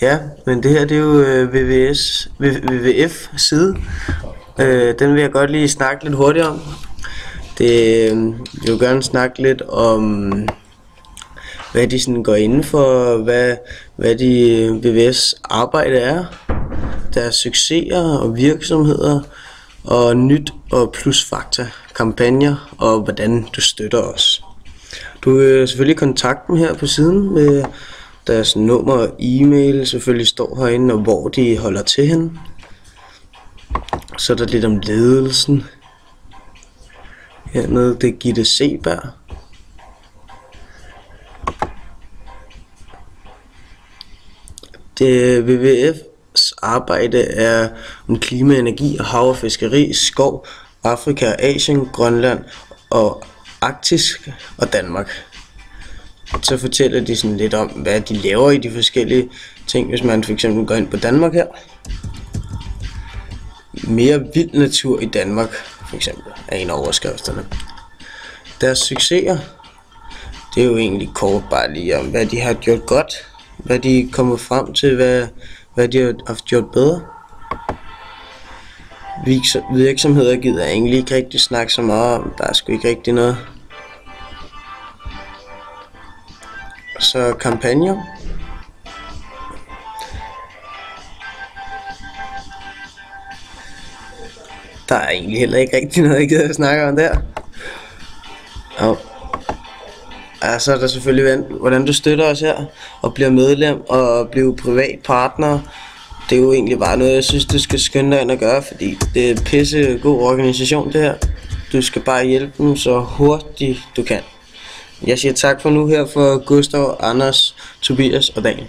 Ja, men det her det er jo WWF side. Den vil jeg godt lige snakke lidt hurtigt om. Jeg vil gerne snakke lidt om, hvad de sådan går inden for, hvad de WWF's arbejde er, deres succeser og virksomheder, og nyt og plusfakta, kampagner og hvordan du støtter os. Du vil selvfølgelig kontakte dem her på siden med deres nummer og e-mail, selvfølgelig står herinde, og hvor de holder til henne. Så er der lidt om ledelsen. Hernede, det er Gitte Seberg. Det WWF's arbejde er om klima, energi og hav og fiskeri, skov, Afrika og Asien, Grønland og Arktis og Danmark. Så fortæller de sådan lidt om, hvad de laver i de forskellige ting, hvis man for eksempel går ind på Danmark her. Mere vild natur i Danmark, for eksempel, er en af overskrifterne. Deres succeser, det er jo egentlig kort bare lige om, hvad de har gjort godt, hvad de er kommet frem til, hvad de har haft gjort bedre. Virksomheder gider egentlig ikke rigtig snakke så meget om, der er sgu ikke rigtig noget. Så kampagner. Der er egentlig heller ikke rigtig noget, jeg gider at snakke om der. Ja, så er der selvfølgelig, hvordan du støtter os her, og bliver medlem, og bliver privat partner. Det er jo egentlig bare noget, jeg synes, du skal skynde dig ind og gøre, fordi det er en pisse god organisation, det her. Du skal bare hjælpe dem så hurtigt du kan. Jeg siger tak for nu her for Gustav, Anders, Tobias og Daniel.